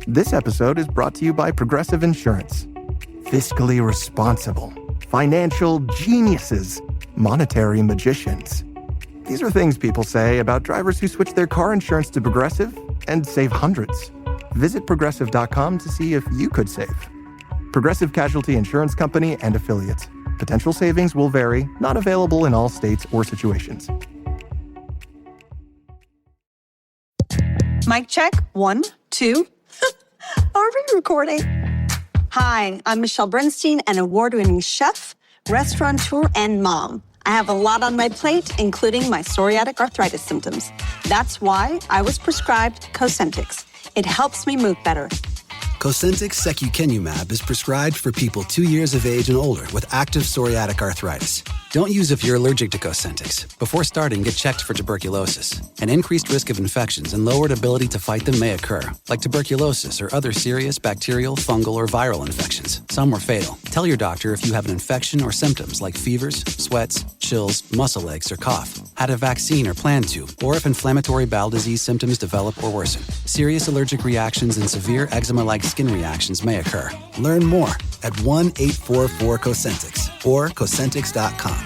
This episode is brought to you by Progressive Insurance. Fiscally responsible, financial geniuses, monetary magicians. These are things people say about drivers who switch their car insurance to Progressive and save hundreds. Visit progressive.com to see if you could save. Progressive Casualty Insurance Company and Affiliates. Potential savings will vary, not available in all states or situations. Mic check. 1, 2. Are we recording? Hi, I'm Michelle Bernstein, an award-winning chef, restaurateur, and mom. I have a lot on my plate, including my psoriatic arthritis symptoms. That's why I was prescribed Cosentyx. It helps me move better. Cosentyx secukinumab is prescribed for people 2 years of age and older with active psoriatic arthritis. Don't use if you're allergic to Cosentyx. Before starting, get checked for tuberculosis. An increased risk of infections and lowered ability to fight them may occur, like tuberculosis or other serious bacterial, fungal, or viral infections. Some were fatal. Tell your doctor if you have an infection or symptoms like fevers, sweats, chills, muscle aches, or cough, had a vaccine or plan to, or if inflammatory bowel disease symptoms develop or worsen. Serious allergic reactions and severe eczema-like skin reactions may occur. Learn more at 1-844-COSENTYX or Cosentyx.com.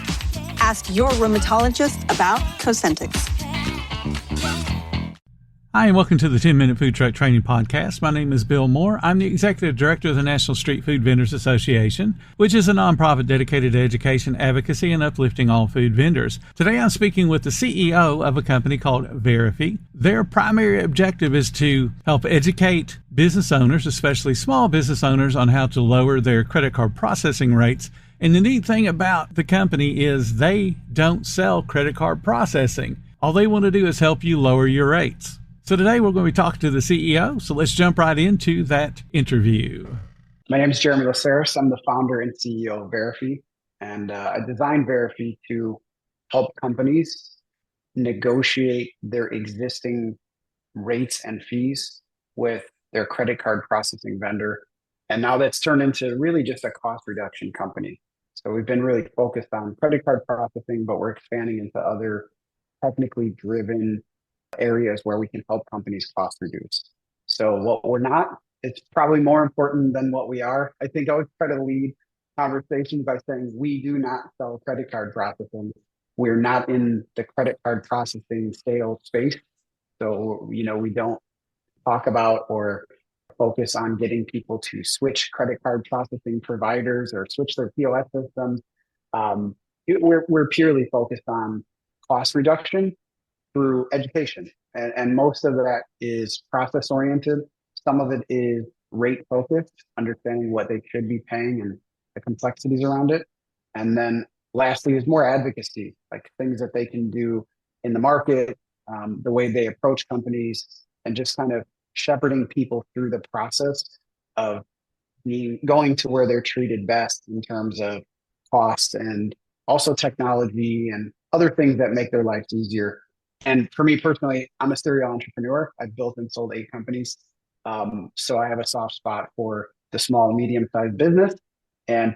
Ask your rheumatologist about Cosentyx. Hi, and welcome to the 10-Minute Food Truck Training Podcast. My name is Bill Moore. I'm the Executive Director of the National Street Food Vendors Association, which is a nonprofit dedicated to education, advocacy, and uplifting all food vendors. Today, I'm speaking with the CEO of a company called Verify. Their primary objective is to help educate business owners, especially small business owners, on how to lower their credit card processing rates. And the neat thing about the company is they don't sell credit card processing. All they want to do is help you lower your rates. So today we're going to be talking to the CEO. So let's jump right into that interview. My name is Jeremy Lessaris. I'm the founder and CEO of Verify. And I designed Verify to help companies negotiate their existing rates and fees with their credit card processing vendor. And now that's turned into really just a cost reduction company. So we've been really focused on credit card processing, but we're expanding into other technically driven areas where we can help companies cost reduce. So what we're not, it's probably more important than what we are. I think I always try to lead conversations by saying we do not sell credit card processing. We're not in the credit card processing sales space. So, we don't talk about or focus on getting people to switch credit card processing providers or switch their POS systems. We're purely focused on cost reduction through education. And most of that is process oriented. Some of it is rate focused, understanding what they should be paying and the complexities around it. And then lastly is more advocacy, like things that they can do in the market, the way they approach companies, and just kind of shepherding people through the process of going to where they're treated best in terms of cost and also technology and other things that make their lives easier. And for me personally, I'm a serial entrepreneur. I've built and sold 8 companies. So I have a soft spot for the small, medium-sized business. And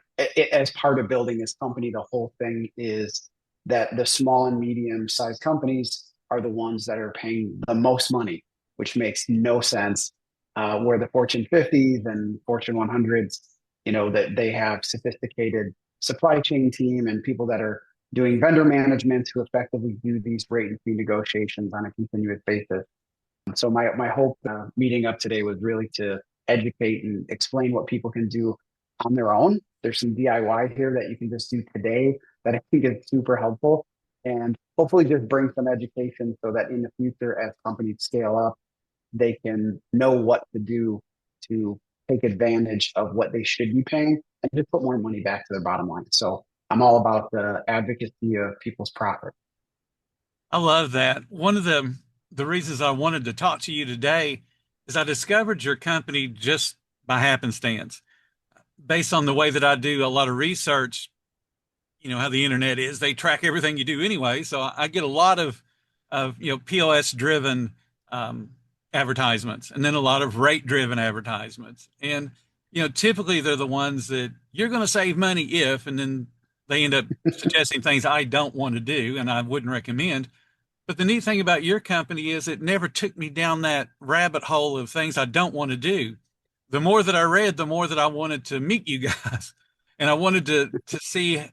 as part of building this company, the whole thing is that the small and medium-sized companies are the ones that are paying the most money, which makes no sense. Where the Fortune 50s and Fortune 100s, that they have sophisticated supply chain team and people that are doing vendor management to effectively do these rate and fee negotiations on a continuous basis. So my hope meeting up today was really to educate and explain what people can do on their own. There's some DIY here that you can just do today that I think is super helpful, and hopefully just bring some education so that in the future, as companies scale up, they can know what to do to take advantage of what they should be paying and just put more money back to their bottom line. So I'm all about the advocacy of people's profit. I love that. One of the reasons I wanted to talk to you today is I discovered your company just by happenstance. Based on the way that I do a lot of research, how the internet is, they track everything you do anyway. So I get a lot of POS driven advertisements, and then a lot of rate driven advertisements. And, typically they're the ones that you're going to save money if, and then they end up suggesting things I don't want to do and I wouldn't recommend. But the neat thing about your company is it never took me down that rabbit hole of things I don't want to do. The more that I read, the more that I wanted to meet you guys. And I wanted to see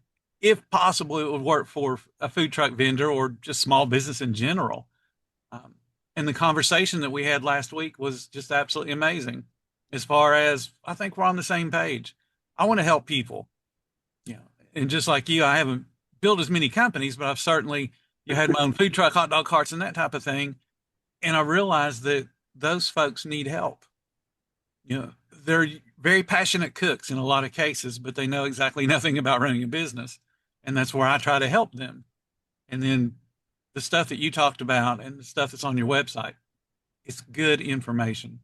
if possible it would work for a food truck vendor or just small business in general. Um, and the conversation that we had last week was just absolutely amazing. As far as I think we're on the same page. I want to help people. Yeah. And just like you, I haven't built as many companies, but I've certainly had my own food truck, hot dog carts, and that type of thing. And I realized that those folks need help. They're very passionate cooks in a lot of cases, but they know exactly nothing about running a business. And that's where I try to help them. And then the stuff that you talked about and the stuff that's on your website, it's good information.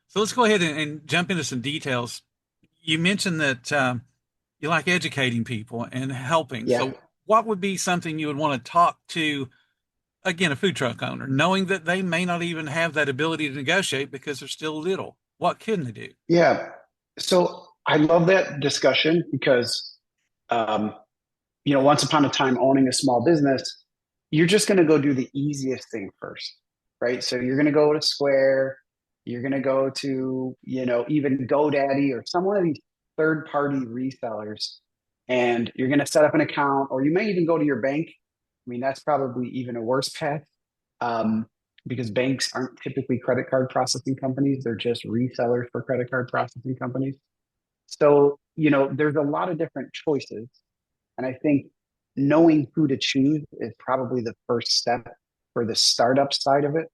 So let's go ahead and jump into some details. You mentioned that you like educating people and helping. Yeah. So what would be something you would want to talk to, again, a food truck owner, knowing that they may not even have that ability to negotiate because they're still little? What can they do? Yeah. So I love that discussion because, um, once upon a time owning a small business, you're just going to go do the easiest thing first, right? So you're going to go to Square, you're going to go to, even GoDaddy or some one of these third party resellers, and you're going to set up an account, or you may even go to your bank. I mean, that's probably even a worse path, um, because banks aren't typically credit card processing companies. They're just resellers for credit card processing companies. So, there's a lot of different choices. And I think knowing who to choose is probably the first step for the startup side of it.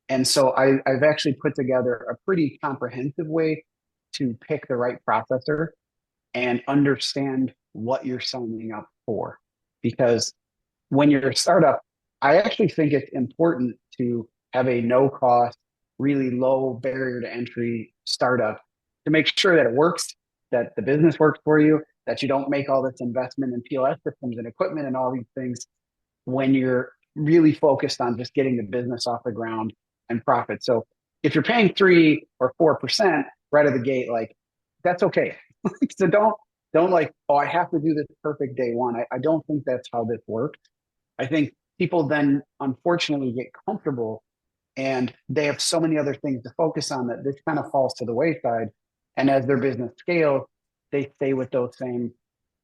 And so I've actually put together a pretty comprehensive way to pick the right processor and understand what you're signing up for. Because when you're a startup, I actually think it's important to have a no cost, really low barrier to entry startup to make sure that it works, that the business works for you, that you don't make all this investment in POS systems and equipment and all these things when you're really focused on just getting the business off the ground and profit. So if you're paying 3 or 4% right out of the gate, like that's okay. So don't like, oh, I have to do this perfect day one. I don't think that's how this works. I think people then unfortunately get comfortable and they have so many other things to focus on that this kind of falls to the wayside. And as their business scales, they stay with those same,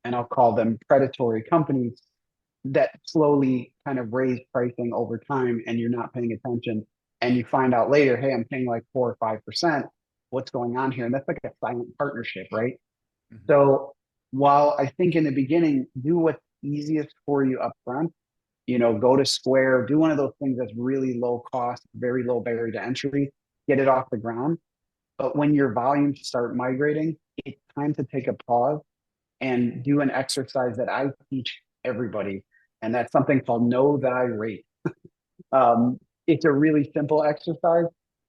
and I'll call them predatory companies that slowly kind of raise pricing over time and you're not paying attention. And you find out later, hey, I'm paying like 4 or 5%. What's going on here? And that's like a silent partnership, right? Mm-hmm. So while I think in the beginning, do what's easiest for you up front, go to Square, do one of those things that's really low cost, very low barrier to entry, get it off the ground. But when your volumes start migrating, it's time to take a pause and do an exercise that I teach everybody. And that's something called Know Thy Rate. It's a really simple exercise.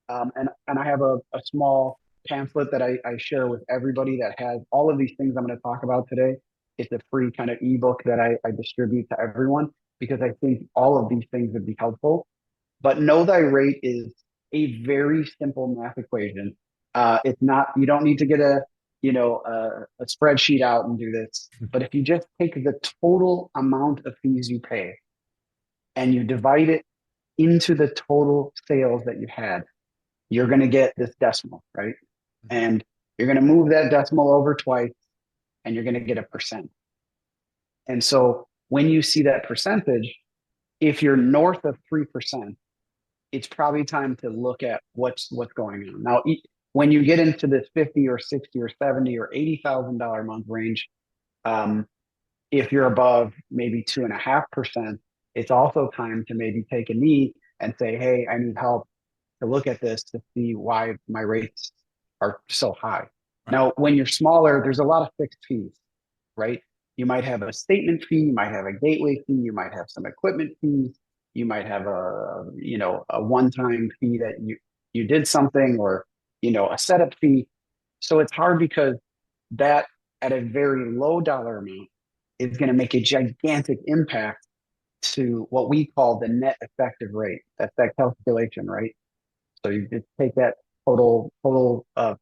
And I have a small pamphlet that I share with everybody that has all of these things I'm going to talk about today. It's a free kind of ebook that I distribute to everyone because I think all of these things would be helpful. But Know Thy Rate is a very simple math equation. It's not, you don't need to get a spreadsheet out and do this. But if you just take the total amount of fees you pay and you divide it into the total sales that you had, you're going to get this decimal, right? And you're going to move that decimal over twice and you're going to get a percent. And so when you see that percentage, if you're north of 3%, it's probably time to look at what's going on. Now, when you get into this 50 or 60 or 70 or $80,000 a month range, if you're above maybe 2.5%, it's also time to maybe take a knee and say, hey, I need help to look at this to see why my rates are so high. Right. Now, when you're smaller, there's a lot of fixed fees, right? You might have a statement fee, you might have a gateway fee, you might have some equipment fees, you might have a one-time fee that you did something, or a setup fee. So it's hard because that at a very low dollar amount is going to make a gigantic impact to what we call the net effective rate. That's that calculation, right? So you just take that total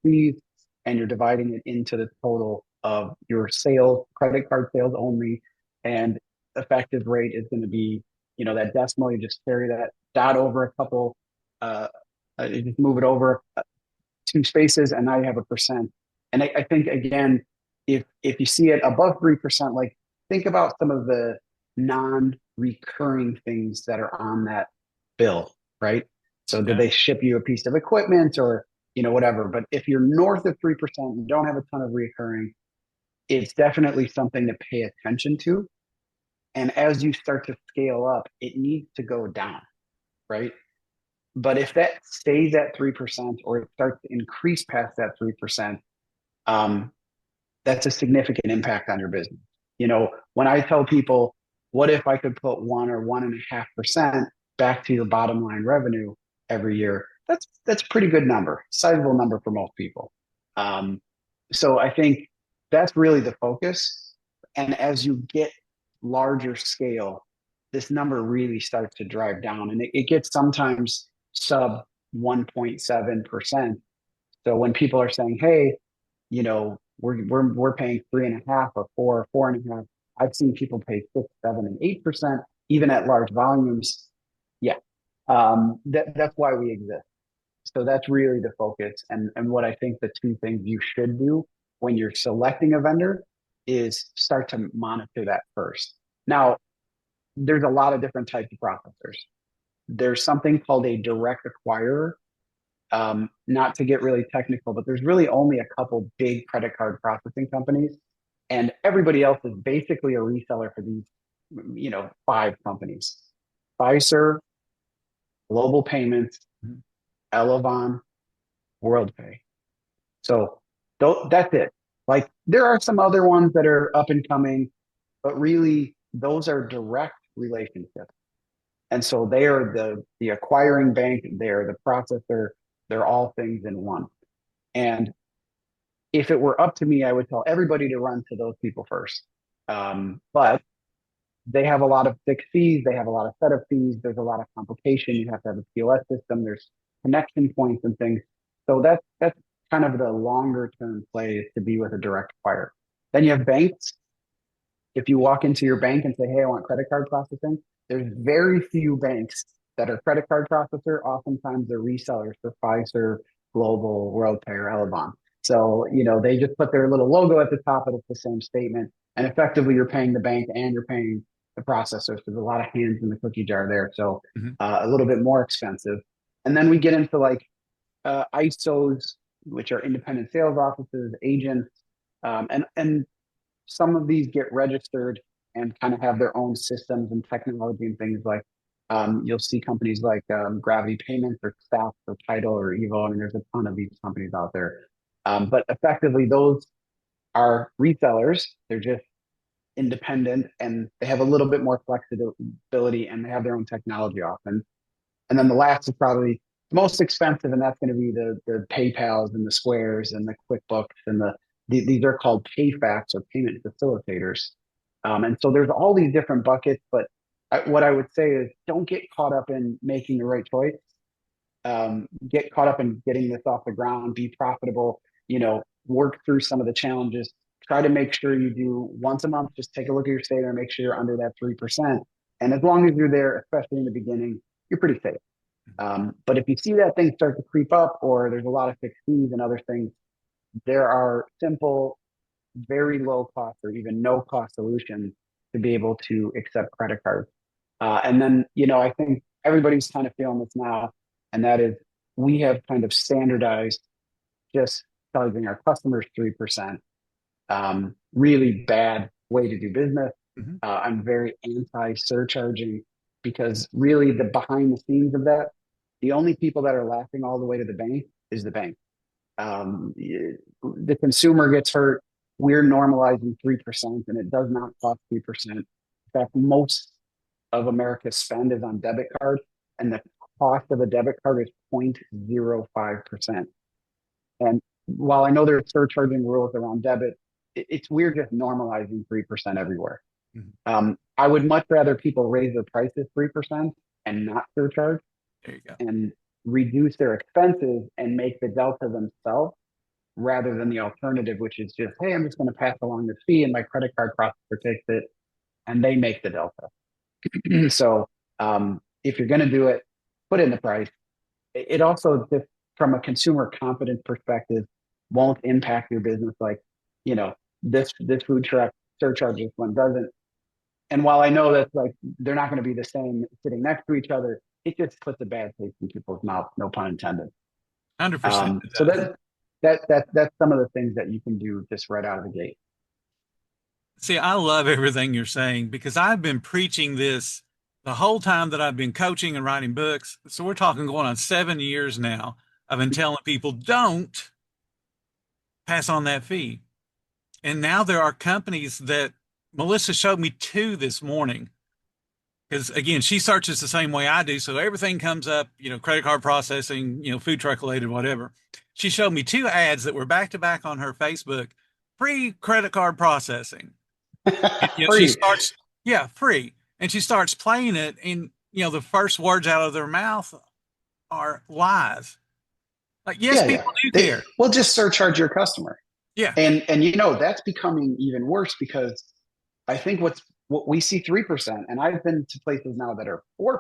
fees and you're dividing it into the total of your sales, credit card sales only, and effective rate is going to be that decimal, you just carry that dot over a couple, you just move it over two spaces, and now you have a percent. And I think, again, if you see it above 3%, like, think about some of the non-recurring things that are on that bill, right? So did they ship you a piece of equipment or, whatever? But if you're north of 3%, you don't have a ton of recurring, it's definitely something to pay attention to. And as you start to scale up, it needs to go down, right? But if that stays at 3% or it starts to increase past that 3%, that's a significant impact on your business. When I tell people, what if I could put 1 or 1.5% back to your bottom line revenue every year? That's a pretty good number, sizable number for most people. So I think that's really the focus. And as you get larger scale, this number really starts to drive down, and it gets sometimes sub 1.7%. So when people are saying, hey, we're paying 3.5 or 4 or 4.5, I've seen people pay 6, 7, and 8%, even at large volumes. Yeah. That's why we exist. So that's really the focus. And what I think the two things you should do when you're selecting a vendor is start to monitor that first. Now, there's a lot of different types of processors. There's something called a direct acquirer. Not to get really technical, but there's really only a couple big credit card processing companies, and everybody else is basically a reseller for these, 5 companies: Fiserv, Global Payments, Elavon, WorldPay. So that's it. Like, there are some other ones that are up and coming, but really those are direct relationships. And so they are the acquiring bank, they're the processor, they're all things in one. And if it were up to me, I would tell everybody to run to those people first. But they have a lot of fixed fees, they have a lot of setup fees, there's a lot of complication. You have to have a POS system, there's connection points and things. So that's kind of the longer term play, is to be with a direct acquirer. Then you have banks. If you walk into your bank and say, hey, I want credit card processing, there's very few banks that are credit card processor. Oftentimes they're resellers for Fiserv, Global, WorldPay, or Elavon. So, they just put their little logo at the top, but it's the same statement. And effectively, you're paying the bank and you're paying the processor. So there's a lot of hands in the cookie jar there. So a little bit more expensive. And then we get into like ISOs, which are independent sales offices, agents, and some of these get registered and kind of have their own systems and technology and things. Like you'll see companies like Gravity Payments or Staff or Title or Evo. I mean, there's a ton of these companies out there. But effectively, those are resellers. They're just independent, and they have a little bit more flexibility, and they have their own technology often. And then the last is probably the most expensive, and that's going to be the PayPals and the Squares and the QuickBooks, and these are called PayFacs, or payment facilitators. And so there's all these different buckets, but what I would say is, don't get caught up in making the right choice. Get caught up in getting this off the ground, be profitable, work through some of the challenges. Try to make sure you do once a month, just take a look at your statement and make sure you're under that 3%. And as long as you're there, especially in the beginning, you're pretty safe. But if you see that thing start to creep up, or there's a lot of fixed fees and other things, there are simple, very low cost or even no cost solutions to be able to accept credit cards. And then, I think everybody's kind of feeling this now, and that is, we have kind of standardized just charging our customers 3%. Really bad way to do business. I'm very anti-surcharging, because really the behind the scenes of that, the only people that are laughing all the way to the bank is the bank. The consumer gets hurt. We're normalizing 3%, and it does not cost 3%. In fact, most of America's spend is on debit card, and the cost of a debit card is 0.05%. And while I know there's surcharging rules around debit, it's weird just normalizing 3% everywhere. I would much rather people raise their prices 3% and not surcharge. There you go. And reduce their expenses and make the delta themselves, rather than the alternative, which is just, hey, I'm just going to pass along this fee and my credit card processor takes it and they make the delta. So If you're going to do it, put in the price. It also, just from a consumer confidence perspective, won't impact your business like, you know, this food truck surcharges one doesn't. And while I know that like they're not going to be the same sitting next to each other, it just puts a bad taste in people's mouth. No pun intended. 100% it So does. that's some of the things that you can do just right out of the gate. See, I love everything you're saying because I've been preaching this the whole time that I've been coaching and writing books. So we're talking going on 7 years now. I've been telling people don't pass on that fee. And now there are companies that Melissa showed me two this morning. Because again, she searches the same way I do. So everything comes up, credit card processing, food truck related, whatever. She showed me two ads that were back to back on her Facebook, free credit card processing. And, she Free. starts, yeah, free. And she starts playing it. And, the first words out of their mouth are lies. Like, yes, Yeah, yeah. people do care. Will just surcharge your customer. Yeah. And that's becoming even worse because I think what we see 3%, and I've been to places now that are 4%.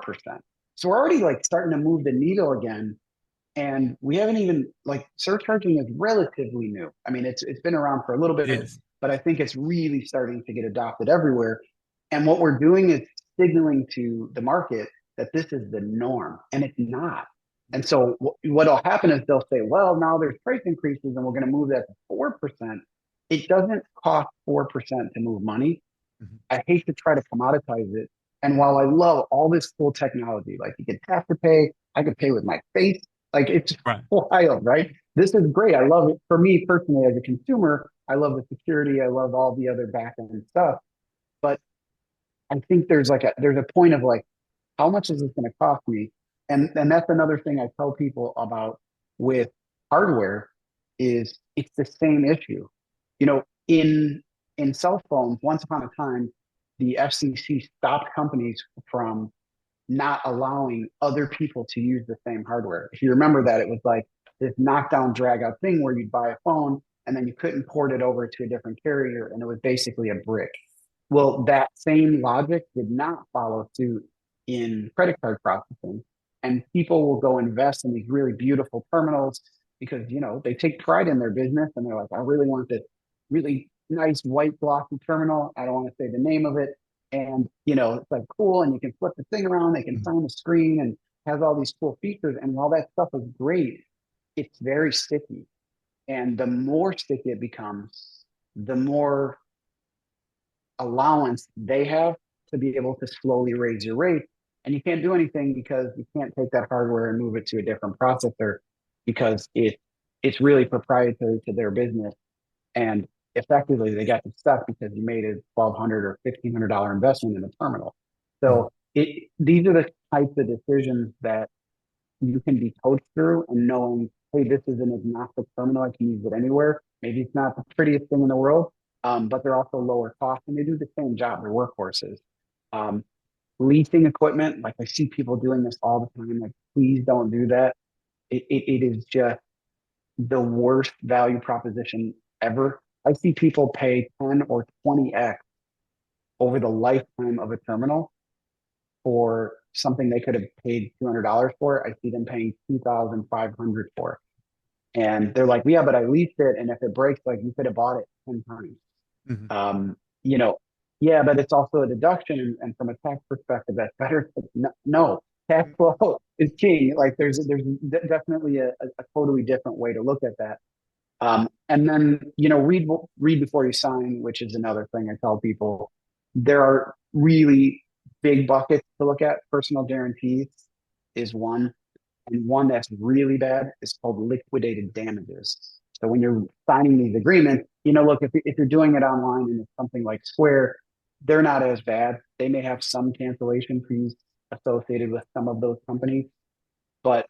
So we're already like starting to move the needle again. And we haven't even like surcharging is relatively new. I mean, it's been around for a little It bit, is. but I think it's really starting to get adopted everywhere. And what we're doing is signaling to the market that this is the norm, and it's not. And so what'll happen is they'll say, well, now there's price increases and we're going to move that to 4%. It doesn't cost 4% to move money. Mhm. I hate to try to commoditize it. And while I love all this cool technology, like you can tap to pay, I could pay with my face. Like it's Right. wild, right? This is great. I love it. For me personally, as a consumer, I love the security. I love all the other back end stuff. But I think there's a point of like, how much is this going to cost me? And that's another thing I tell people about with hardware is it's the same issue. You know, in cell phones, once upon a time, the FCC stopped companies from not allowing other people to use the same hardware. If you remember that, it was like this knockdown drag out thing where you'd buy a phone and then you couldn't port it over to a different carrier and it was basically a brick. Well, that same logic did not follow suit in credit card processing. And people will go invest in these really beautiful terminals because, they take pride in their business and they're like, I really want this really nice white glossy terminal. I don't want to say the name of it. And, it's like cool. And you can flip the thing around, they can sign the screen and has all these cool features. And while that stuff is great, it's very sticky. And the more sticky it becomes, the more allowance they have to be able to slowly raise your rate. And you can't do anything because you can't take that hardware and move it to a different processor because it's really proprietary to their business. And effectively, they got you stuck because you made a $1,200 or $1,500 investment in a terminal. So these are the types of decisions that you can be coached through and knowing, hey, this is an agnostic terminal. I can use it anywhere. Maybe it's not the prettiest thing in the world, but they're also lower cost and they do the same job. They're workhorses. Leasing equipment, like I see people doing this all the time. Like, please don't do that. It is just the worst value proposition ever. I see people pay 10 or 20x over the lifetime of a terminal for something they could have paid $200 for. I see them paying $2,500 for. And they're like, yeah, but I leased it. And if it breaks, like you could have bought it 10 times. Mm-hmm. Yeah, but it's also a deduction. And from a tax perspective, that's better. No, tax flow is king. Like there's definitely a totally different way to look at that. And then, read before you sign, which is another thing I tell people. There are really big buckets to look at. Personal guarantees is one. And one that's really bad is called liquidated damages. So when you're signing these agreements, look, if you're doing it online and it's something like Square, they're not as bad. They may have some cancellation fees associated with some of those companies, but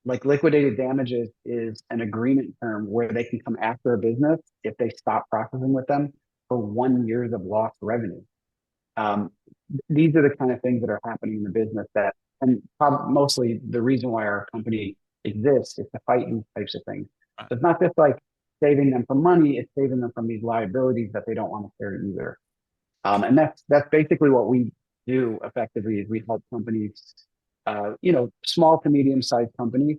like liquidated damages is an agreement term where they can come after a business if they stop processing with them for 1 year of lost revenue. Um, these are the kind of things that are happening in the business and mostly the reason why our company exists is to fight these types of things. So it's not just like saving them from money, it's saving them from these liabilities that they don't want to carry either. And that's basically what we do effectively is we help companies, small to medium sized companies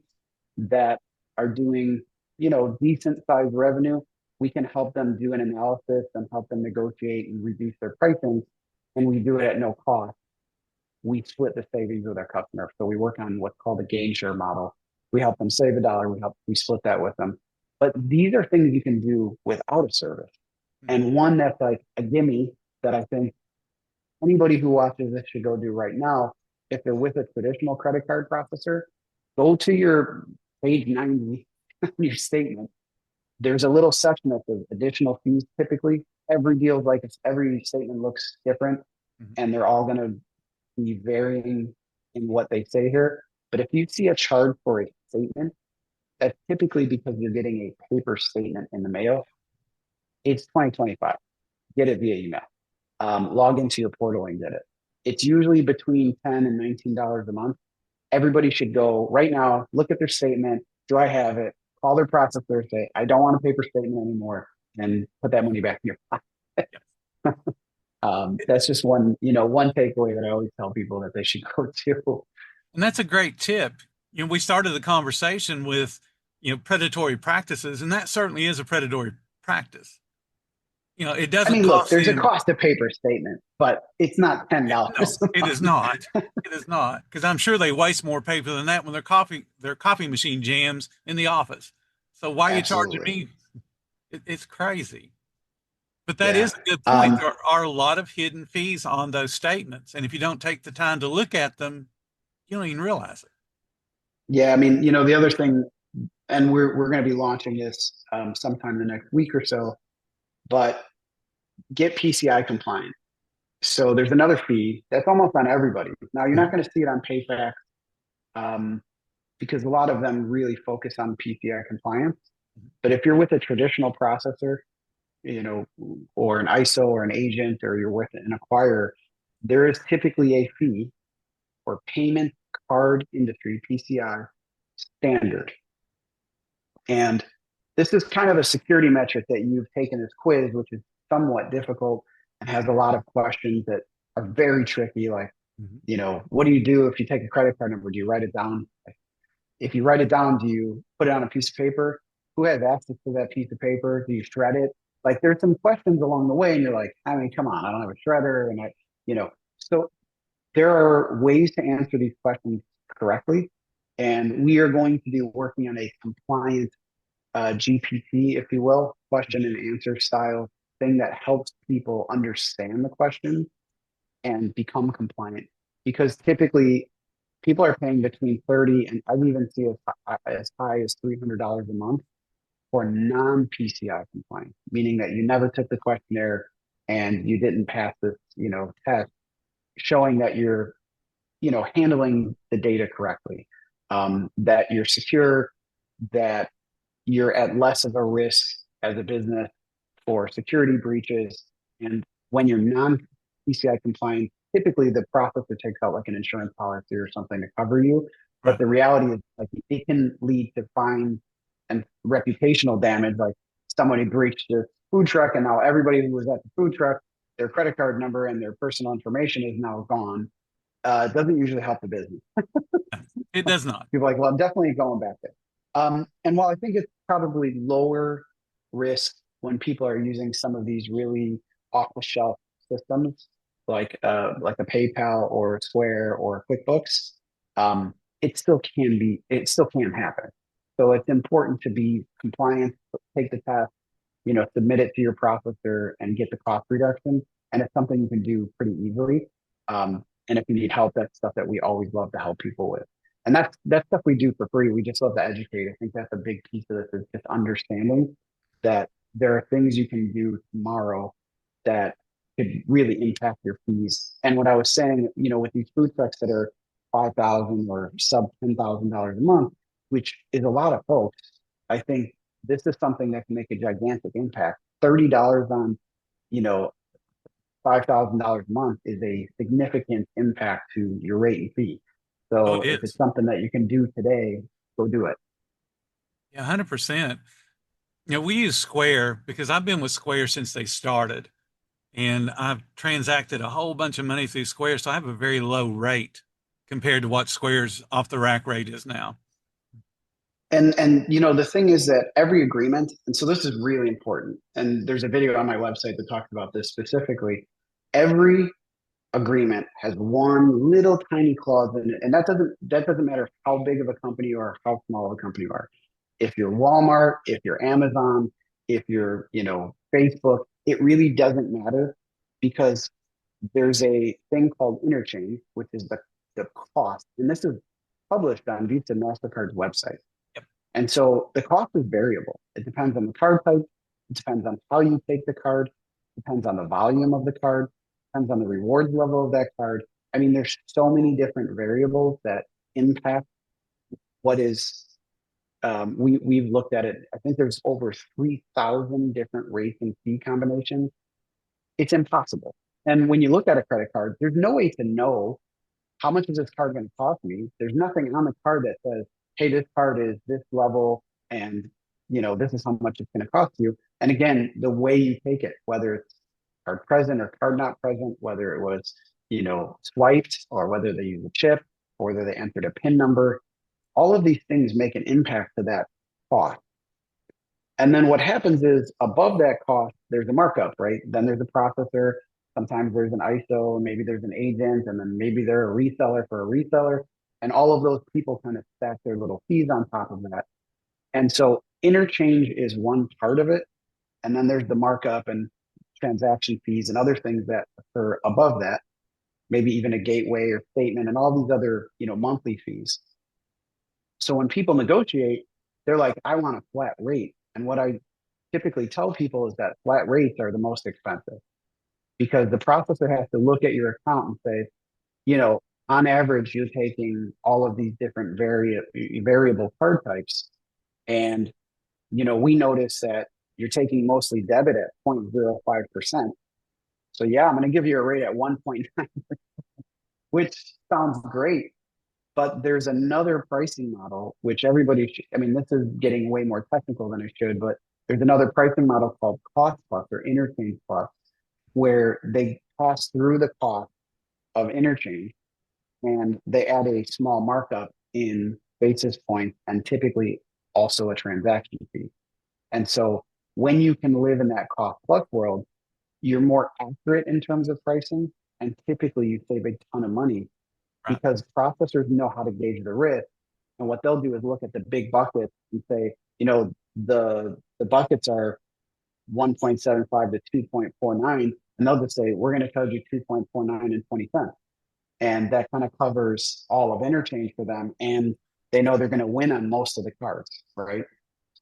that are doing, decent sized revenue. We can help them do an analysis and help them negotiate and reduce their pricing. And we do it at no cost. We split the savings with our customer. So we work on what's called a gain share model. We help them save $1. We split that with them. But these are things you can do without a service. And one that's like a gimme that I think anybody who watches this should go do right now. If they're with a traditional credit card processor, go to your page 90, your statement. There's a little section that says additional fees. Typically, every deal is like every statement looks different, and they're all going to be varying in what they say here. But if you see a charge for a statement, that's typically because you're getting a paper statement in the mail. It's 2025. Get it via email. Log into your portal and get it. It's usually between $10 and $19 a month. Everybody should go right now, look at their statement. Do I have it? Call their processor, say, I don't want a paper statement anymore, and put that money back in your pocket. That's just one takeaway that I always tell people that they should go to. And that's a great tip. We started the conversation with, predatory practices, and that certainly is a predatory practice. It doesn't look, there's a cost of paper statement, but it's not $10. No, it is not. It is not. Because I'm sure they waste more paper than that when their coffee machine jams in the office. So why are you charging me? It's crazy. But that is a good point. There are a lot of hidden fees on those statements. And if you don't take the time to look at them, you don't even realize it. Yeah, the other thing, and we're going to be launching this sometime in the next week or so, but get PCI compliant. So there's another fee that's almost on everybody. Now, you're not going to see it on PayFac because a lot of them really focus on PCI compliance. But if you're with a traditional processor, or an ISO or an agent, or you're with an acquirer, there is typically a fee for payment card industry, PCI standard. And this is kind of a security metric that you've taken this quiz, which is somewhat difficult and has a lot of questions that are very tricky. Like, what do you do if you take a credit card number? Do you write it down? If you write it down, do you put it on a piece of paper? Who has access to that piece of paper? Do you shred it? Like, there's some questions along the way, and you're like, come on, I don't have a shredder. And so there are ways to answer these questions correctly. And we are going to be working on a compliant GPT, if you will, question and answer style thing that helps people understand the question and become compliant. Because typically people are paying between $30 and I've even seen as high as $300 a month for non-PCI compliance, meaning that you never took the questionnaire and you didn't pass this, test, showing that you're, handling the data correctly, that you're secure, that you're at less of a risk as a business for security breaches. And when you're non-PCI compliant, typically the processor takes out like an insurance policy or something to cover you. But the reality is, like, it can lead to fines and reputational damage. Like, somebody breached this food truck, and now everybody who was at the food truck, their credit card number and their personal information is now gone. It doesn't usually help the business. It does not. People are like, well, I'm definitely going back there. And while I think it's probably lower risk when people are using some of these really off-the-shelf systems, like a PayPal or a Square or QuickBooks, it still can happen. So it's important to be compliant, take the test, submit it to your processor and get the cost reduction. And it's something you can do pretty easily. And if you need help, that's stuff that we always love to help people with. And that's stuff we do for free. We just love to educate. I think that's a big piece of this, is just understanding that there are things you can do tomorrow that could really impact your fees. And what I was saying, with these food trucks that are $5,000 or sub $10,000 a month, which is a lot of folks, I think this is something that can make a gigantic impact. $30 on, $5,000 a month is a significant impact to your rate and fee. So if it's something that you can do today, go do it. Yeah, 100%. We use Square because I've been with Square since they started. and I've transacted a whole bunch of money through Square, so I have a very low rate compared to what Square's off the rack rate is now. And the thing is that every agreement, and so this is really important, and there's a video on my website that talks about this specifically. Every agreement has one little tiny clause in it, and that doesn't matter how big of a company you are, how small of a company you are. If you're Walmart, if you're Amazon, if you're Facebook, it really doesn't matter, because there's a thing called interchange, which is the cost, and this is published on Visa and Mastercard's website. And so the cost is variable. It depends on the card type. It depends on how you take the card. It depends on the volume of the card. It depends on the rewards level of that card. I mean, there's so many different variables that impact what is. We've looked at it. I think there's over 3,000 different rate and fee combinations. It's impossible. And when you look at a credit card, there's no way to know how much is this card going to cost me. There's nothing on the card that says, hey, this card is this level, and this is how much it's going to cost you. And again, the way you take it, whether it's card present or card not present, whether it was swiped, or whether they use a chip, or whether they entered a PIN number, all of these things make an impact to that cost. And then what happens is, above that cost, there's a markup, right? Then there's a processor. Sometimes there's an ISO, and maybe there's an agent, and then maybe they're a reseller for a reseller. And all of those people kind of stack their little fees on top of that. And so interchange is one part of it. And then there's the markup and transaction fees and other things that occur above that, maybe even a gateway or statement and all these other, monthly fees. So when people negotiate, they're like, I want a flat rate. And what I typically tell people is that flat rates are the most expensive, because the processor has to look at your account and say, on average, you're taking all of these different variable card types. And, we notice that you're taking mostly debit at 0.05%. So yeah, I'm going to give you a rate at 1.9, which sounds great. But there's another pricing model, which everybody should, this is getting way more technical than I should, but there's another pricing model called cost plus or interchange plus, where they pass through the cost of interchange, and they add a small markup in basis points, and typically also a transaction fee. And so when you can live in that cost plus world, you're more accurate in terms of pricing, and typically you save a ton of money, right? Because processors know how to gauge the risk. And what they'll do is look at the big buckets and say, the buckets are 1.75 to 2.49, and they'll just say, we're going to charge you 2.49 and 20 cents. And that kind of covers all of interchange for them. And they know they're going to win on most of the cards, right?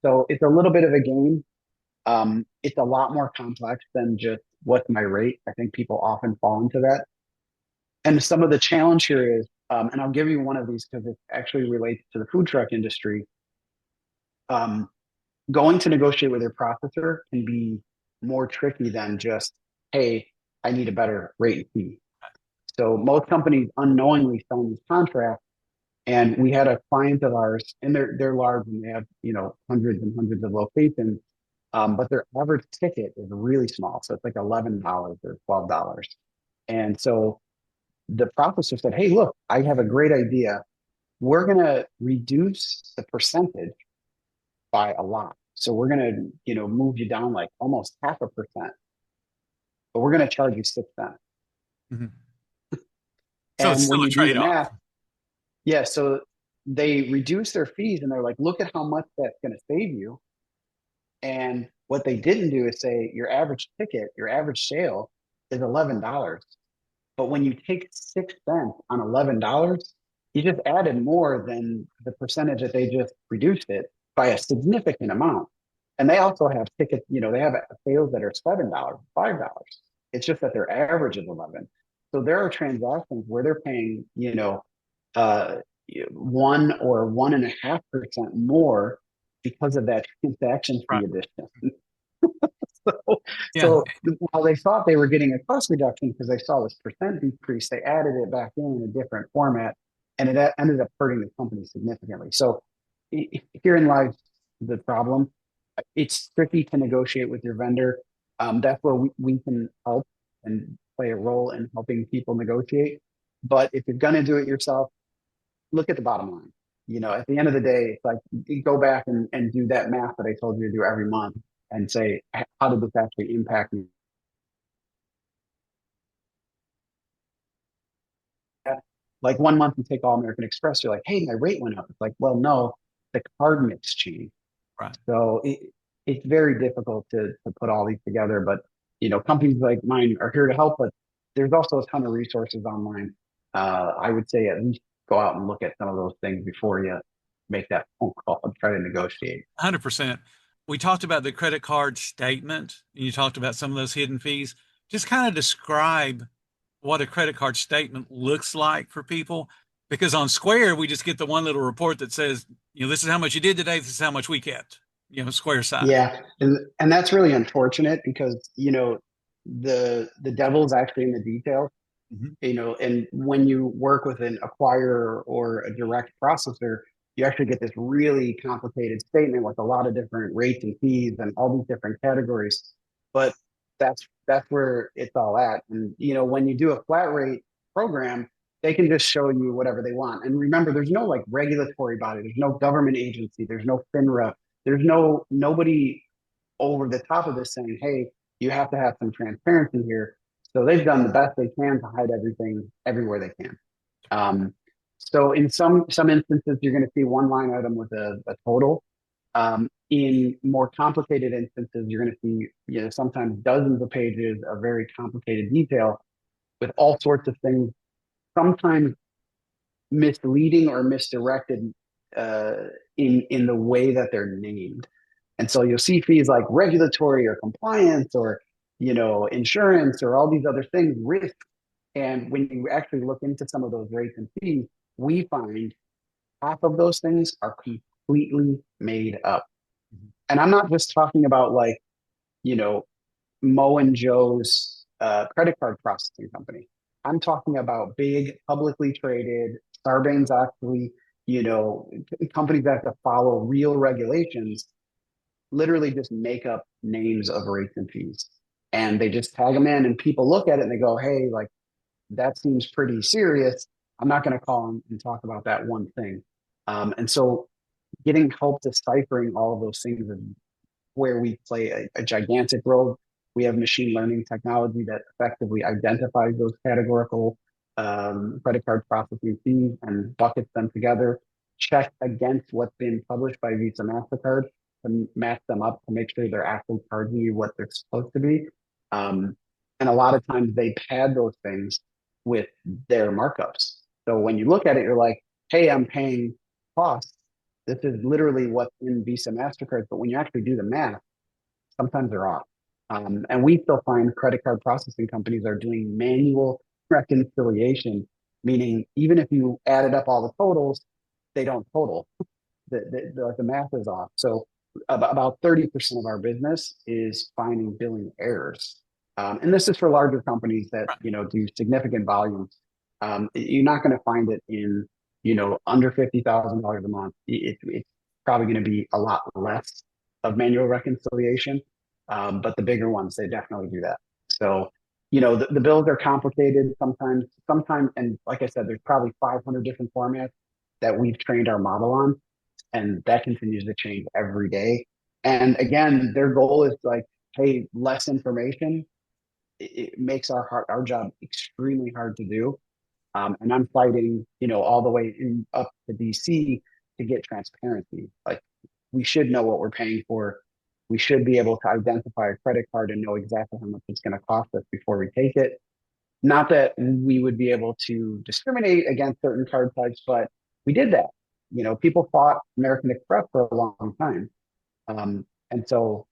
So it's a little bit of a game. It's a lot more complex than just what's my rate. I think people often fall into that. And some of the challenge here is, and I'll give you one of these because it actually relates to the food truck industry. Going to negotiate with your processor can be more tricky than just, hey, I need a better rate and fee. So most companies unknowingly sign these contracts. And we had a client of ours, and they're large, and they have hundreds and hundreds of locations, but their average ticket is really small, so it's like $11 or $12. And so the processor said, "Hey, look, I have a great idea. We're going to reduce the percentage by a lot. So we're going to move you down like almost 0.5%, but we're going to charge you 6 cents." Mm-hmm. So it's still a trade-off. Yeah, so they reduce their fees, and they're like, look at how much that's going to save you. And what they didn't do is say your average ticket, your average sale is $11. But when you take 6 cents on $11, you just added more than the percentage that they just reduced it by a significant amount. And they also have tickets, they have sales that are $7, $5. It's just that their average is 11. So there are transactions where they're paying, 1 or 1.5% more because of that transaction fee addition. So while they thought they were getting a cost reduction because they saw this percent decrease, they added it back in a different format, and it ended up hurting the company significantly. So herein lies the problem. It's tricky to negotiate with your vendor. That's where we can help. and play a role in helping people negotiate. But if you're going to do it yourself, look at the bottom line. At the end of the day, it's like you go back and do that math that I told you to do every month and say, how did this actually impact me? Like one month you take All American Express, you're like, hey, my rate went up. It's like, well, no, the card mix changed. Right. So it's very difficult to put all these together. But, companies like mine are here to help, but there's also a ton of resources online. I would say at least go out and look at some of those things before you make that phone call and try to negotiate. 100%. We talked about the credit card statement, and you talked about some of those hidden fees. Just kind of describe what a credit card statement looks like for people. Because on Square, we just get the one little report that says, this is how much you did today. This is how much we kept, Square side. Yeah. And that's really unfortunate because, the devil's actually in the details. And when you work with an acquirer or a direct processor, you actually get this really complicated statement with a lot of different rates and fees and all these different categories. But that's where it's all at. And when you do a flat rate program, they can just show you whatever they want. And remember, there's no like regulatory body, there's no government agency, there's no FINRA, there's nobody over the top of this saying, hey, you have to have some transparency here. So they've done the best they can to hide everything everywhere they can. So in some instances, you're going to see one line item with a total. In more complicated instances, you're going to see sometimes dozens of pages of very complicated detail with all sorts of things, sometimes misleading or misdirected in the way that they're named. And so you'll see fees like regulatory or compliance or insurance or all these other things, risk. And when you actually look into some of those rates and fees, we find half of those things are completely made up. And I'm not just talking about like, Mo and Joe's credit card processing company. I'm talking about big publicly traded Sarbanes-Oxley, companies that have to follow real regulations, literally just make up names of rates and fees. And they just tag them in and people look at it and they go, hey, like that seems pretty serious. I'm not going to call them and talk about that one thing. And so getting help deciphering all of those things is where we play a gigantic role. We have machine learning technology that effectively identifies those categorical credit card processing fees and buckets them together, check against what's been published by Visa, MasterCard to match them up to make sure they're actually charging you what they're supposed to be. And a lot of times they pad those things with their markups. So when you look at it, you're like, hey, I'm paying costs. This is literally what's in Visa, MasterCard. But when you actually do the math, sometimes they're off. And we still find credit card processing companies are doing manual reconciliation, meaning even if you added up all the totals, they don't total. The math is off. So about 30% of our business is finding billing errors. And this is for larger companies that, do significant volumes. You're not going to find it in, under $50,000 a month. It's probably going to be a lot less of manual reconciliation. But the bigger ones, they definitely do that. So, the bills are complicated sometimes, and like I said, there's probably 500 different formats that we've trained our model on, and that continues to change every day. And again, their goal is like, hey, less information. It makes our job extremely hard to do. And I'm fighting, all the way up to DC to get transparency. Like we should know what we're paying for. We should be able to identify a credit card and know exactly how much it's going to cost us before we take it. Not that we would be able to discriminate against certain card types, but we did that. People fought American Express for a long time. And so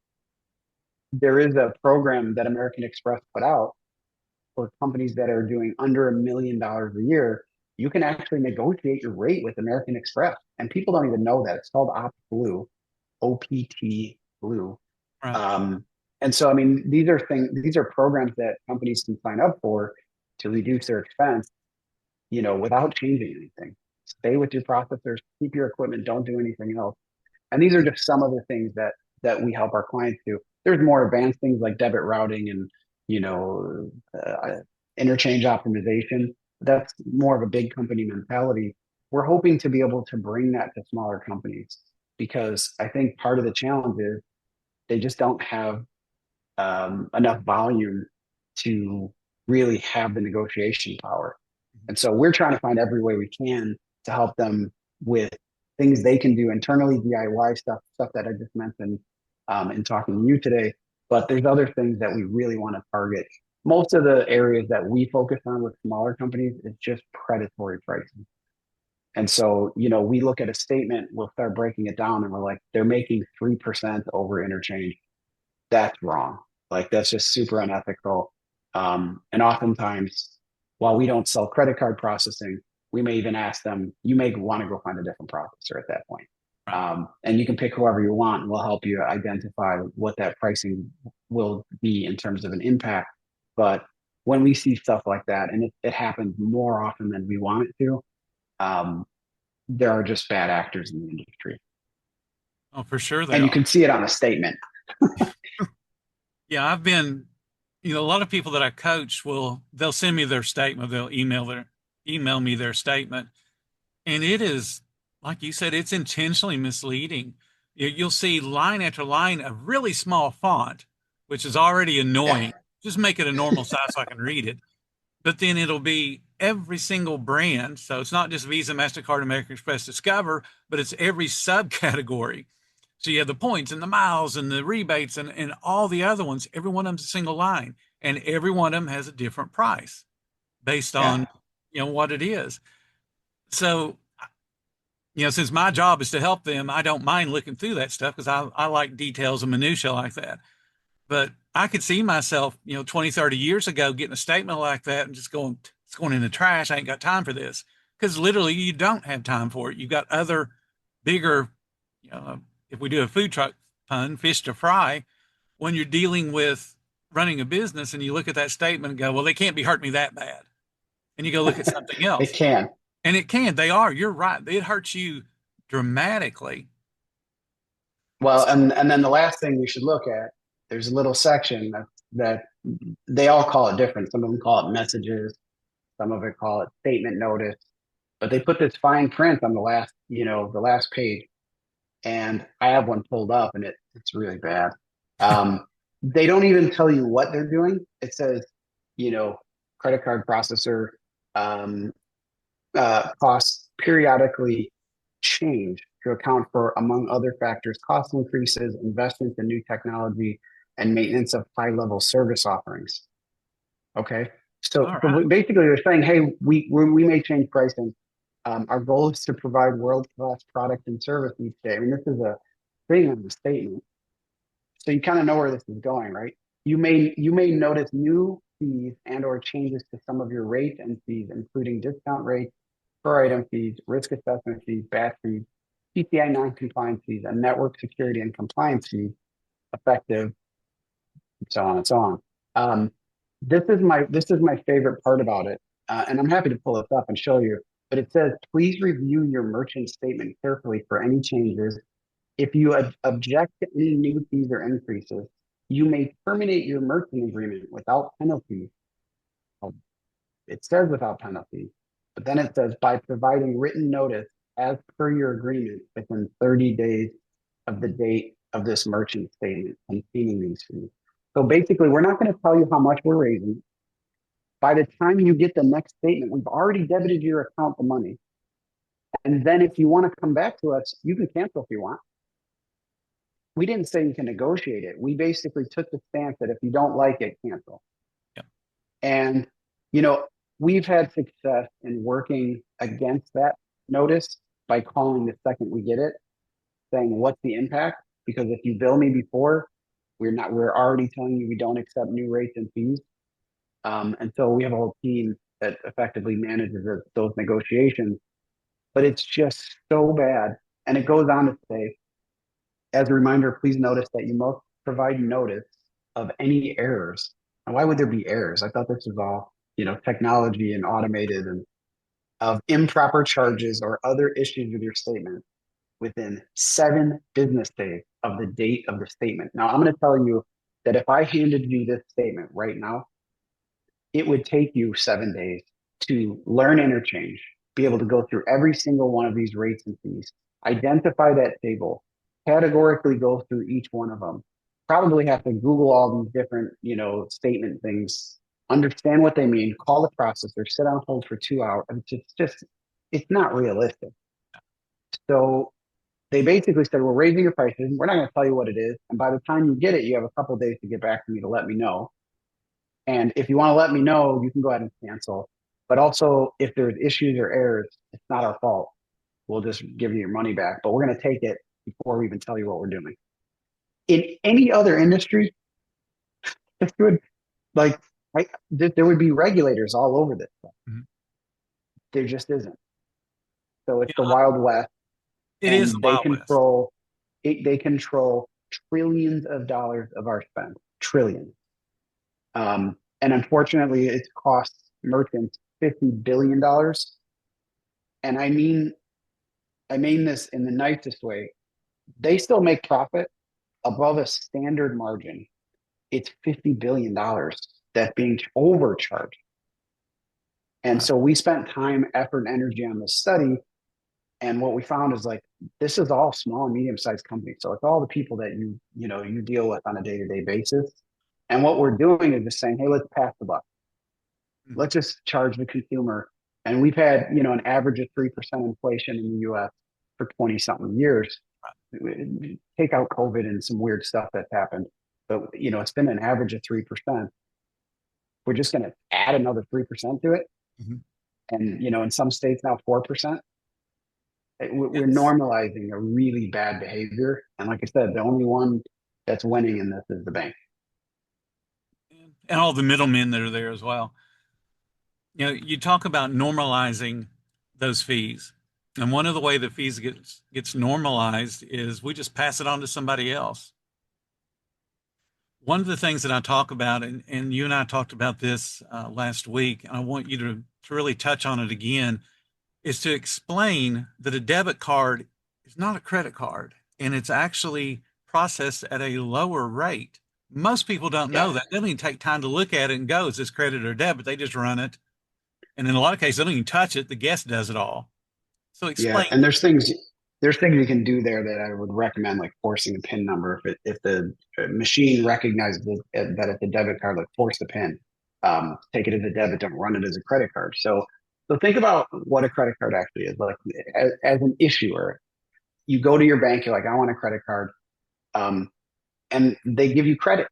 there is a program that American Express put out for companies that are doing under $1 million a year. You can actually negotiate your rate with American Express, and people don't even know that. It's called OptBlue, OPT Blue. Right. And so, I mean, these are programs that companies can sign up for to reduce their expense, without changing anything. Stay with your processors, keep your equipment, don't do anything else. And these are just some of the things that we help our clients do. There's more advanced things like debit routing and, you know, interchange optimization. That's more of a big company mentality. We're hoping to be able to bring that to smaller companies because I think part of the challenge is they just don't have enough volume to really have the negotiation power. And so we're trying to find every way we can to help them with things they can do internally, DIY stuff that I just mentioned in talking to you today. But there's other things that we really want to target. Most of the areas that we focus on with smaller companies is just predatory pricing. And so, we look at a statement, we'll start breaking it down, and we're like, they're making 3% over interchange. That's wrong. Like, that's just super unethical. And oftentimes, while we don't sell credit card processing, we may even ask them, you may want to go find a different processor at that point. And you can pick whoever you want, and we'll help you identify what that pricing will be in terms of an impact. But when we see stuff like that, and it happens more often than we want it to, there are just bad actors in the industry. Oh, for sure they And you are. can see it on a statement. Yeah, I've been, a lot of people that I coach they'll send me their statement, they'll email me their statement, and it is, like you said, it's intentionally misleading. You'll see line after line of really small font, which is already annoying. Yeah. Just make it a normal size so I can read it. But then it'll be every single brand. So it's not just Visa, MasterCard, American Express, Discover, but it's every subcategory. So you have the points and the miles and the rebates and all the other ones. Every one of them's a single line, and every one of them has a different price based Yeah. on, what it is. So, since my job is to help them, I don't mind looking through that stuff because I like details and minutia like that. But I could see myself, 20, 30 years ago getting a statement like that and just going, it's going in the trash. I ain't got time for this. Because literally you don't have time for it. You've got other bigger, if we do a food truck pun, fish to fry, when you're dealing with running a business and you look at that statement and go, well, they can't be hurting me that bad. And you go look at something It else. can. And it can. They are. You're right. It hurts you dramatically. Well, and then the last thing you should look at, there's a little section that they all call it different. Some of them call it messages, some of it call it statement notice, but they put this fine print on the last page. And I have one pulled up, and it's really bad. They don't even tell you what they're doing. It says, credit card processor um, costs periodically change to account for, among other factors, cost increases, investments in new technology, and maintenance of high-level service offerings. Okay, All so right. basically they're saying, hey, we may change pricing. Our goal is to provide world-class product and service each day. I mean, this is a thing on the statement, so you kind of know where this is going, right? You may notice new fees and or changes to some of your rates and fees, including discount rates, per item fees, risk assessment fees, batch fees, PCI non-compliance fees, and network security and compliance fees, effective, so on and so on. This is my favorite part about it, and I'm happy to pull this up and show you. But it says, please review your merchant statement carefully for any changes. If you object to any new fees or increases, you may terminate your merchant agreement without penalty. It says without penalty, but then it says by providing written notice as per your agreement within 30 days of the date of this merchant statement containing these fees. So basically, we're not going to tell you how much we're raising. By the time you get the next statement, we've already debited your account the money. And then if you want to come back to us, you can cancel if you want. We didn't say you can negotiate it. We basically took the stance that if you don't like it, cancel. Yeah. And, we've had success in working against that notice by calling the second we get it, saying, what's the impact? Because if you bill me before, we're already telling you we don't accept new rates and fees. And so we have a whole team that effectively manages those negotiations, but it's just so bad. And it goes on to say, as a reminder, please notice that you must provide notice of any errors. And why would there be errors? I thought this was all, technology and automated, and of improper charges or other issues with your statement within 7 business days of the date of the statement. Now, I'm going to tell you that if I handed you this statement right now, it would take you 7 days to learn interchange, be able to go through every single one of these rates and fees, identify that table, categorically go through each one of them, probably have to Google all these different, statement things, understand what they mean, call the processor, sit on hold for 2 hours. It's not realistic. So they basically said, we're raising your prices. We're not going to tell you what it is. And by the time you get it, you have a couple of days to get back to me to let me know. And if you want to let me know, you can go ahead and cancel. But also, if there's issues or errors, it's not our fault. We'll just give you your money back. But we're going to take it before we even tell you what we're doing. In any other industry, this would there would be regulators all over this stuff. Mm-hmm. There just isn't. So it's the Wild West. It is the Wild West. They control trillions of dollars of our spend. Trillions. And unfortunately, it costs merchants $50 billion. And I mean this in the nicest way. They still make profit above a standard margin. It's $50 billion that's being overcharged. And so we spent time, effort, and energy on this study. And what we found is this is all small and medium-sized companies. So it's all the people that you deal with on a day-to-day basis. And what we're doing is just saying, hey, let's pass the buck. Let's just charge the consumer. And we've had, an average of 3% inflation in the US for 20-something years. Take out COVID and some weird stuff that's happened. But, it's been an average of 3%. We're just going to add another 3% to it. Mm-hmm. And, in some states now 4%. We're normalizing a really bad behavior. And like I said, the only one that's winning in this is the bank. And all the middlemen that are there as well. You talk about normalizing those fees. And one of the way the fees gets normalized is we just pass it on to somebody else. One of the things that I talk about, and you and I talked about this last week, and I want you to really touch on it again, is to explain that a debit card is not a credit card, and it's actually processed at a lower rate. Most people don't know that. They don't even take time to look at it and go, is this credit or debit? They just run it. And in a lot of cases, they don't even touch it. The guest does it all. So explain. Yeah, and there's things you can do there that I would recommend, like forcing a PIN number. If the machine recognizes that it's a debit card, like force the PIN. Take it as a debit, don't run it as a credit card. So think about what a credit card actually is. Like as an issuer, you go to your bank, you're like, I want a credit card. And they give you credit.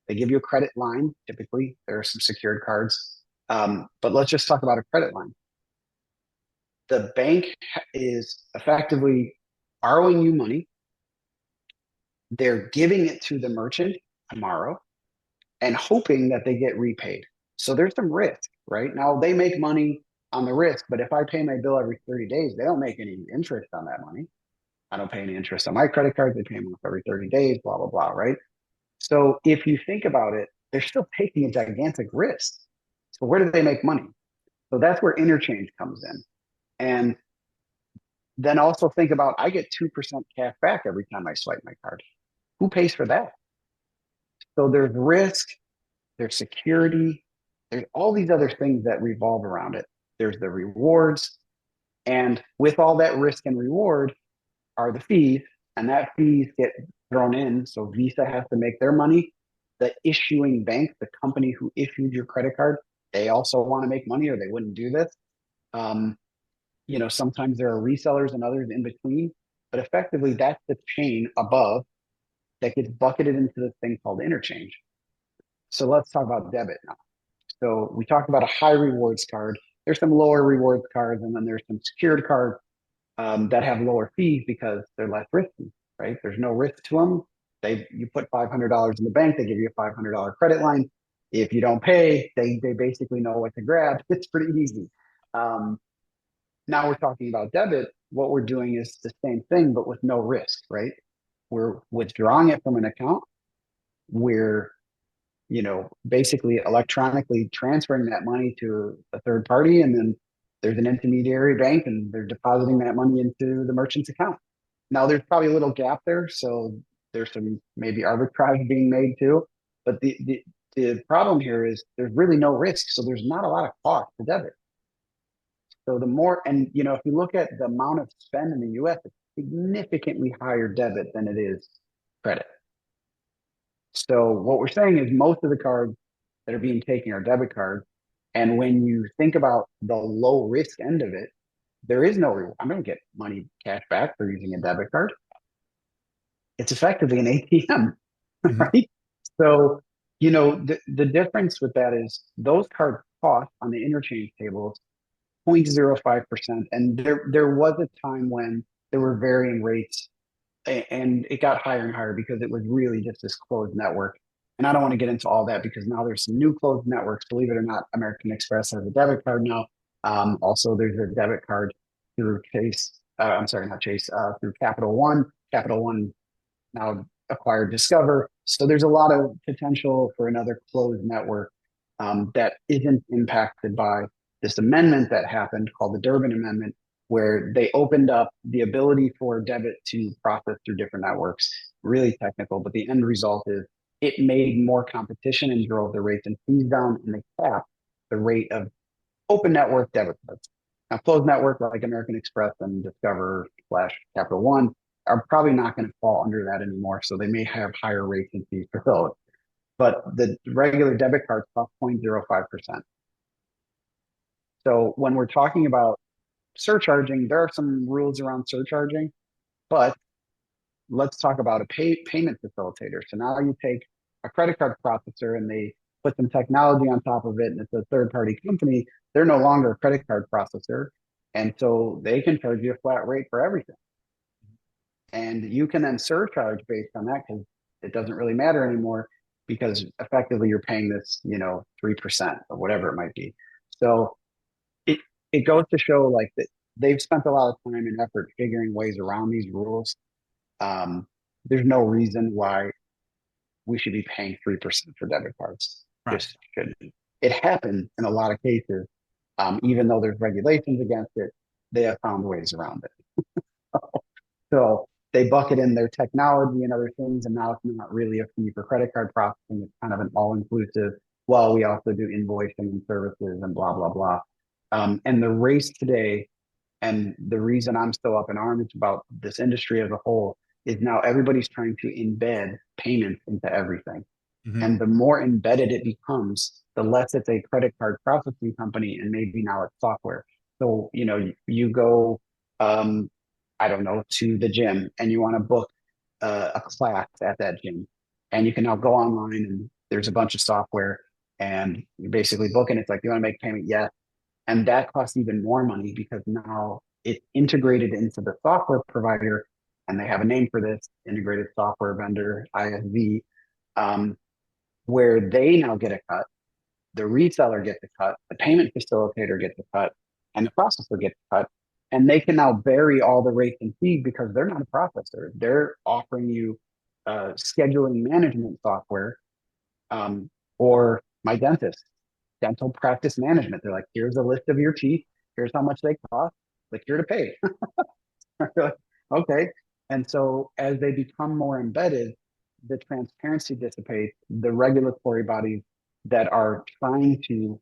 They give you a credit line. Typically, there are some secured cards. But let's just talk about a credit line. The bank is effectively borrowing you money. They're giving it to the merchant tomorrow and hoping that they get repaid. So there's some risk, right? Now they make money on the risk, but if I pay my bill every 30 days, they don't make any interest on that money. I don't pay any interest on my credit card. They pay me off every 30 days, blah, blah, blah, right? So if you think about it, they're still taking a gigantic risk. So where do they make money? So that's where interchange comes in. And then also think about, I get 2% cash back every time I swipe my card. Who pays for that? So there's risk, there's security, there's all these other things that revolve around it. There's the rewards. And with all that risk and reward are the fees, and that fees get thrown in. So Visa has to make their money. The issuing bank, the company who issued your credit card, they also want to make money or they wouldn't do this. Sometimes there are resellers and others in between, but effectively that's the chain above that gets bucketed into this thing called interchange. So let's talk about debit now. So we talked about a high rewards card. There's some lower rewards cards, and then there's some secured cards that have lower fees because they're less risky, right? There's no risk to them. You put $500 in the bank, they give you a $500 credit line. If you don't pay, they basically know what to grab. It's pretty easy. Now we're talking about debit. What we're doing is the same thing, but with no risk, right? We're withdrawing it from an account. We're, basically electronically transferring that money to a third party. And then there's an intermediary bank and they're depositing that money into the merchant's account. Now there's probably a little gap there. So there's some maybe arbitrage being made too. But the problem here is there's really no risk. So there's not a lot of cost to debit. So the more, and if you look at the amount of spend in the US, it's significantly higher debit than it is credit. So what we're saying is most of the cards that are being taken are debit cards. And when you think about the low risk end of it, there is no reward. I'm going to get money cash back for using a debit card. It's effectively an ATM, right? So, the difference with that is those cards cost on the interchange tables 0.05%. And there was a time when there were varying rates and it got higher and higher because it was really just this closed network. And I don't want to get into all that because now there's some new closed networks. Believe it or not, American Express has a debit card now. Also, there's a debit card through Chase. I'm sorry, not Chase. Through Capital One. Capital One now acquired Discover. So there's a lot of potential for another closed network that isn't impacted by this amendment that happened called the Durbin Amendment, where they opened up the ability for debit to process through different networks. Really technical, but the end result is it made more competition and drove the rates and fees down, and they capped the rate of open network debit cards. Now, closed network like American Express and Discover / Capital One are probably not going to fall under that anymore, so they may have higher rates and fees for those. But the regular debit cards cost 0.05%. So when we're talking about surcharging, there are some rules around surcharging, but let's talk about a payment facilitator. So now you take a credit card processor and they put some technology on top of it, and it's a third-party company. They're no longer a credit card processor, and so they can charge you a flat rate for everything. And you can then surcharge based on that because it doesn't really matter anymore because effectively you're paying this, 3% or whatever it might be. So it goes to show like that they've spent a lot of time and effort figuring ways around these rules. There's no reason why we should be paying 3% for debit cards. Right. Just shouldn't. It happens in a lot of cases. Even though there's regulations against it, they have found ways around it. So they bucket in their technology and other things, and now it's not really a fee for credit card processing. It's kind of an all-inclusive. Well, we also do invoicing and services and blah, blah, blah. And the race today, and the reason I'm still up in arms about this industry as a whole, is now everybody's trying to embed payments into everything. Mm-hmm. And the more embedded it becomes, the less it's a credit card processing company, and maybe now it's software. So, you go, I don't know, to the gym and you want to book a class at that gym, and you can now go online and there's a bunch of software and you're basically booking. It's like, you want to make payment? Yes. And that costs even more money because now it's integrated into the software provider, and they have a name for this, integrated software vendor, ISV, where they now get a cut, the reseller gets a cut, the payment facilitator gets a cut, and the processor gets a cut. And they can now vary all the rates and fees because they're not a processor. They're offering you scheduling management software, or my dentist, dental practice management. They're like, here's a list of your teeth. Here's how much they cost. Click here to pay. Like, okay. And so as they become more embedded, the transparency dissipates. The regulatory bodies that are trying to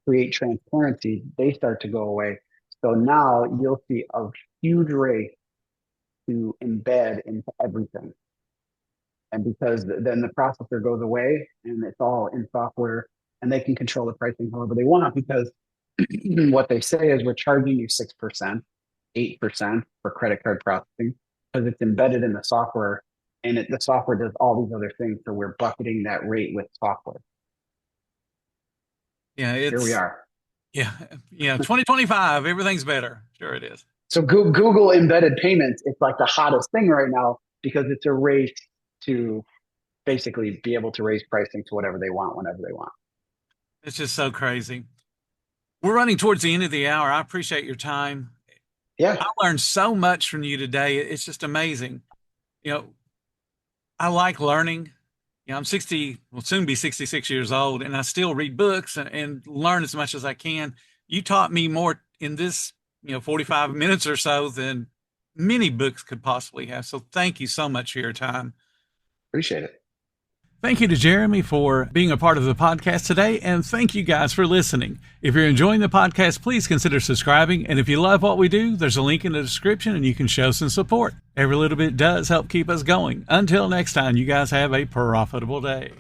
create transparency, they start to go away. So now you'll see a huge race to embed into everything. And because then the processor goes away and it's all in software, and they can control the pricing however they want, because what they say is we're charging you 6%, 8% for credit card processing because it's embedded in the software, and the software does all these other things. So we're bucketing that rate with software. Yeah, here we are. Yeah, 2025, everything's better. Sure it is. So Google embedded payments, it's like the hottest thing right now because it's a race to basically be able to raise pricing to whatever they want, whenever they want. It's just so crazy. We're running towards the end of the hour. I appreciate your time. Yeah. I learned so much from you today. It's just amazing. I like learning. I'm 60, will soon be 66 years old, and I still read books and learn as much as I can. You taught me more in this, 45 minutes or so than many books could possibly have. So thank you so much for your time. Appreciate it. Thank you to Jeremy for being a part of the podcast today, and thank you guys for listening. If you're enjoying the podcast, please consider subscribing, and if you love what we do, there's a link in the description and you can show some support. Every little bit does help keep us going. Until next time, you guys have a profitable day.